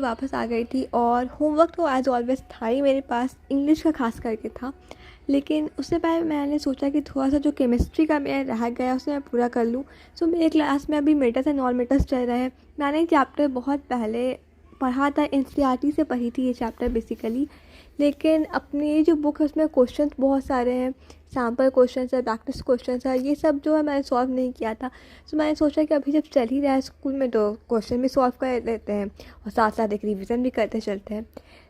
वापस आ गई थी और होमवर्क तो एज़ ऑलवेज़ था ही मेरे पास, इंग्लिश का ख़ास करके था। लेकिन उससे पहले मैंने सोचा कि थोड़ा-सा जो केमिस्ट्री का मेरा रह गया उसे मैं पूरा कर लूँ। सो मेरे क्लास में अभी मेटर्स एंड नॉन मेटर्स चल रहे हैं। मैंने ये चैप्टर बहुत पहले पढ़ा था, एनसीईआरटी से पढ़ी थी ये चैप्टर बेसिकली। लेकिन अपनी जो बुक है उसमें क्वेश्चंस बहुत सारे हैं, सैम्पल क्वेश्चंस है, प्रैक्टिस क्वेश्चंस है, ये सब जो है मैंने सॉल्व नहीं किया था। सो मैंने सोचा कि अभी जब चल ही रहा है स्कूल में तो क्वेश्चन भी सॉल्व कर लेते हैं और साथ साथ एक रिविज़न भी करते चलते हैं।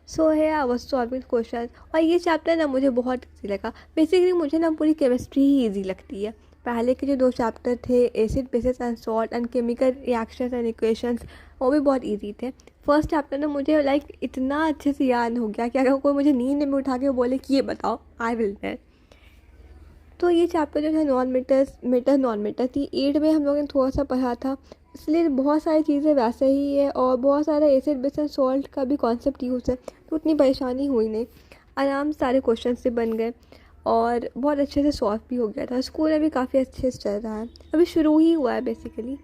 सो है आई वाज सॉल्विंग क्वेश्चन और ये चैप्टर ना मुझे बहुत ईजी लगा। बेसिकली मुझे ना पूरी केमिस्ट्री ही ईजी लगती है। पहले के जो 2 चैप्टर थे, acid basis and salt and chemical reactions and equations, वो भी बहुत ईजी थे। फर्स्ट चैप्टर ना मुझे इतना अच्छे से याद हो गया कि अगर कोई मुझे नींद में उठा के बोले कि ये बताओ, आई विल टेल। तो ये चैप्टर जो है नॉन मेटर थी, 8 में हम लोगों ने थोड़ा सा पढ़ा था, इसलिए बहुत सारी चीज़ें वैसे ही है और बहुत सारा एसिड बेस एंड सॉल्ट का भी कॉन्सेप्ट यूज़ है, तो उतनी परेशानी हुई नहीं। आराम से सारे क्वेश्चन से बन गए और बहुत अच्छे से सॉल्व भी हो गया था। स्कूल अभी काफ़ी अच्छे से चल रहा है, अभी शुरू ही हुआ है बेसिकली,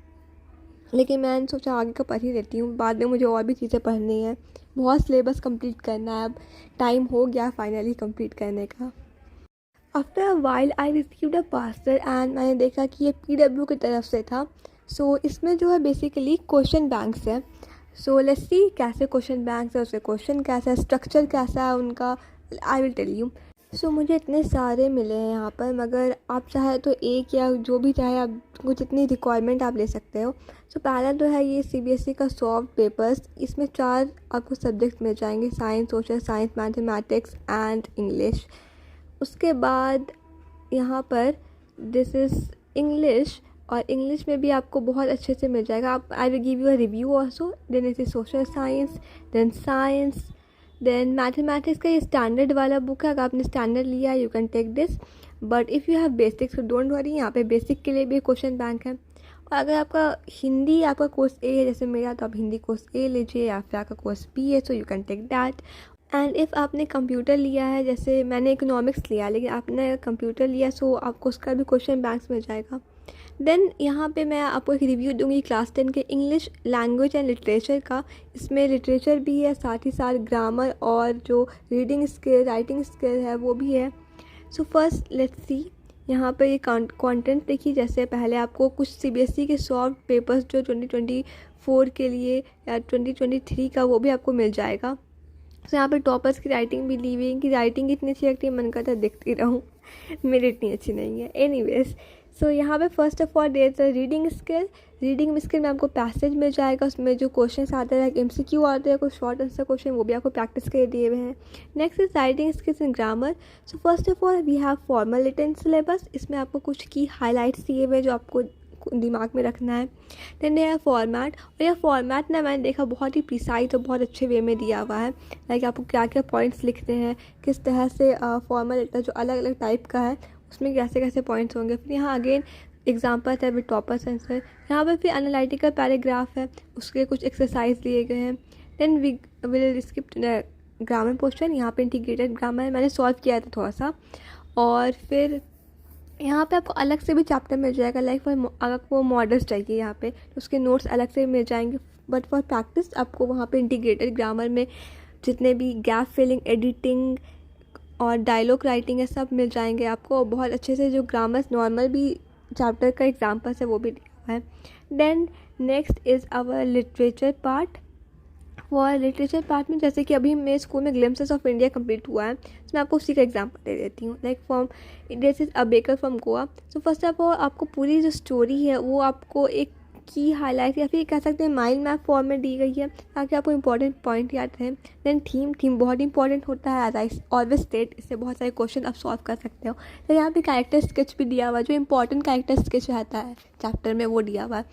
लेकिन मैंने सोचा आगे का पढ़ ही लेती हूँ, बाद में मुझे और भी चीज़ें पढ़नी है, बहुत सिलेबस कंप्लीट करना है, अब टाइम हो गया फाइनली कंप्लीट करने का। After a while I received a parcel and मैंने देखा कि ये पीडब्ल्यू की तरफ से था। सो इसमें जो है बेसिकली क्वेश्चन बैंक्स है। सो लेट्स सी कैसे क्वेश्चन बैंक्स है, उसके क्वेश्चन कैसा है, स्ट्रक्चर कैसा है उनका, आई विल टेल यू। सो मुझे इतने सारे मिले हैं यहाँ पर, मगर आप चाहे तो एक या जो भी चाहे आपको जितनी रिक्वायरमेंट आप ले सकते हो। सो पहला तो है ये सीबीएसई का सॉफ्ट पेपर्स, इसमें 4 आपको सब्जेक्ट मिल जाएंगे, science, social science, mathematics and English. उसके बाद यहाँ पर दिस इज़ इंग्लिश, और इंग्लिश में भी आपको बहुत अच्छे से मिल जाएगा। आप I will give you a review also. Then it is social science, then science, then mathematics का ये स्टैंडर्ड वाला बुक है, अगर आपने स्टैंडर्ड लिया है you can take this, but if you have basics तो डोंट वरी, यहाँ पे बेसिक के लिए भी क्वेश्चन बैंक है। और अगर आपका हिंदी आपका कोर्स ए है जैसे मेरा, तो आप हिंदी कोर्स ए लीजिए, या फिर आपका कोर्स बी है so you can take that. And if आपने कंप्यूटर लिया है, जैसे मैंने इकोनॉमिक्स लिया, लेकिन आपने कंप्यूटर लिया सो आपको उसका भी क्वेश्चन बैंक्स मिल जाएगा। देन यहाँ पे मैं आपको एक रिव्यू दूंगी क्लास 10 के इंग्लिश लैंग्वेज एंड लिटरेचर का। इसमें लिटरेचर भी है, साथ ही साथ ग्रामर और जो रीडिंग स्किल, राइटिंग स्किल है वो भी है। सो फर्स्ट लेट्स सी, यहाँ पे ये कंटेंट देखिए। जैसे पहले आपको कुछ सीबीएसई के सॉफ्ट पेपर्स जो 2024 के लिए या 2023 का, वो भी आपको मिल जाएगा। तो यहाँ पे टॉपर्स की राइटिंग भी ली हुई है, इनकी राइटिंग इतनी अच्छी लगती है मन करता है देखती रहूँ। मेरी इतनी अच्छी नहीं है, एनीवेज। सो यहाँ पे first of all there the reading skill में आपको पैसेज मिल जाएगा, उसमें जो क्वेश्चन आते हैं एमसीक्यू आते हैं, कुछ शॉर्ट आंसर क्वेश्चन, वो भी आपको प्रैक्टिस के दिए हुए हैं। Next is writing skills in grammar. So first of all we have formal written syllabus, इसमें आपको कुछ की हाईलाइट्स दिए हुए हैं जो आपको दिमाग में रखना है। देन यह फॉर्मेट, और यह फॉर्मेट ना मैंने देखा बहुत ही प्रिसाइज और बहुत अच्छे वे में दिया हुआ है, लाइक आपको क्या क्या पॉइंट्स लिखते हैं, किस तरह से फॉर्मल लेटर जो अलग अलग टाइप का है उसमें कैसे कैसे पॉइंट्स होंगे। फिर यहाँ अगेन एग्जाम्पल है विद टॉपर्स आंसर। यहाँ पर फिर एनालिटिकल पैराग्राफ है, उसके कुछ एक्सरसाइज दिए गए हैं। Then we will skip grammar portion, यहाँ पे इंटीग्रेटेड ग्रामर मैंने सॉल्व किया था थोड़ा सा। और फिर यहाँ पे आपको अलग से भी चैप्टर मिल जाएगा, लाइक अगर वो मॉडल्स चाहिए यहाँ पे तो उसके नोट्स अलग से मिल जाएंगे, बट फॉर प्रैक्टिस आपको वहाँ पे इंटीग्रेटेड ग्रामर में जितने भी गैप फिलिंग, एडिटिंग और डायलॉग राइटिंग है सब मिल जाएंगे आपको। बहुत अच्छे से जो ग्रामर नॉर्मल भी चैप्टर का एग्जाम्पल्स है वो भी दिया है। Then next is our literature part. और लिटरेचर पार्ट में जैसे कि अभी मेरे स्कूल में ग्लिम्पसेस ऑफ इंडिया कंप्लीट हुआ है, तो मैं आपको उसी का एग्जांपल दे देती हूँ। Like from this is a baker from Goa. So first of all आपको पूरी जो स्टोरी है वो आपको एक की हाईलाइट या फिर कह सकते हैं माइंड मैप फॉर्म में दी गई है, ताकि आपको इंपॉर्टेंट पॉइंट याद रहे। देन थीम बहुत इंपॉर्टेंट होता है, एज आई ऑलवेज स्टेट, इससे बहुत सारे क्वेश्चन आप सॉल्व कर सकते हो। तो यहाँ पे कैरेक्टर स्केच भी दिया हुआ है, जो इंपॉर्टेंट कैरेक्टर स्केच रहता है चैप्टर में वो दिया हुआ है।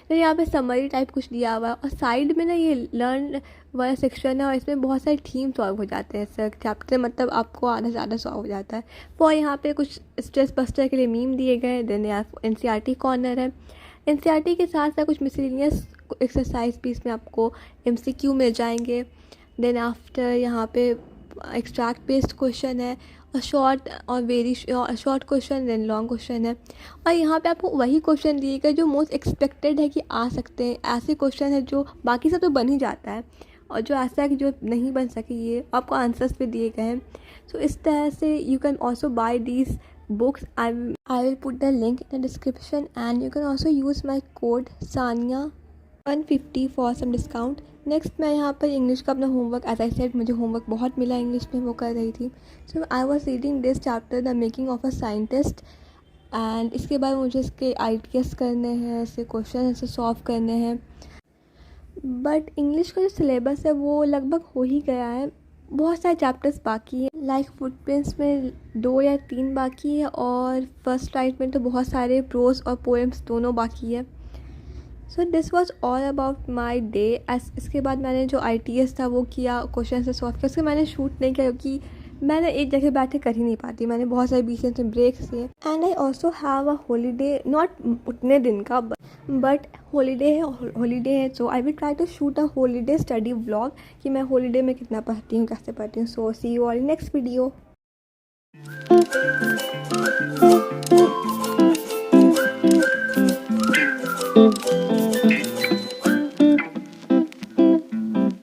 तो यहाँ पे समरी टाइप कुछ दिया हुआ है, और साइड में ना ये लर्न वाला सेक्शन है और इसमें बहुत सारे थीम सॉल्व हो जाते हैं। सर चैप्टर मतलब आपको आधा से ज़्यादा सॉल्व हो जाता है। और यहाँ पे कुछ स्ट्रेस बस्टर के लिए मीम दिए गए। देन यहाँ एनसीईआरटी कॉर्नर है, एनसीईआरटी के साथ साथ कुछ मिसलिनियस एक्सरसाइज भी इसमें आपको एमसीक्यू मिल जाएंगे। देन आफ्टर यहाँ पे एक्सट्रैक्ट बेस्ड क्वेश्चन है, और शॉर्ट और very short question, then long question है। और यहाँ पे आपको वही क्वेश्चन दिए गए जो मोस्ट एक्सपेक्टेड है कि आ सकते हैं, ऐसे क्वेश्चन है जो बाकी सब तो बन ही जाता है, और जो ऐसा है कि जो नहीं बन सके ये आपको आंसर्स पे दिए गए हैं। सो इस तरह से you can also buy these books. I will put the link in the description, and you can also use my code Sania 150 for some discount. Next मैं यहाँ पर इंग्लिश का अपना होमवर्क, एज आई सेड मुझे homework बहुत मिला English में, वो कर रही थी. So I was reading this chapter the making of a scientist, and इसके बाद मुझे इसके आइडियाज़ करने हैं, इसके क्वेश्चन ऐसे सॉल्व करने हैं. बट इंग्लिश का जो सिलेबस है वो लगभग हो ही गया है. बहुत सारे चैप्टर्स बाकी हैं, लाइक फुटप्रिंट्स में 2 या 3 बाकी है, और फर्स्ट राइट में तो बहुत सारे प्रोज और पोएम्स दोनों बाकी है. So this was all about my day. इसके बाद मैंने जो ITS था वो किया, क्वेश्चन से सॉल्व किया. उसके मैंने शूट नहीं किया क्योंकि मैंने एक जगह बैठे कर ही नहीं पाती, मैंने बहुत सारे बीच में ब्रेक्स लिए. And I also have a holiday, not उतने दिन का बट हॉलीडे है. So I will try to shoot a holiday study vlog कि मैं हॉलीडे में कितना पढ़ती हूँ, कैसे पढ़ती हूँ. So see you all in next video.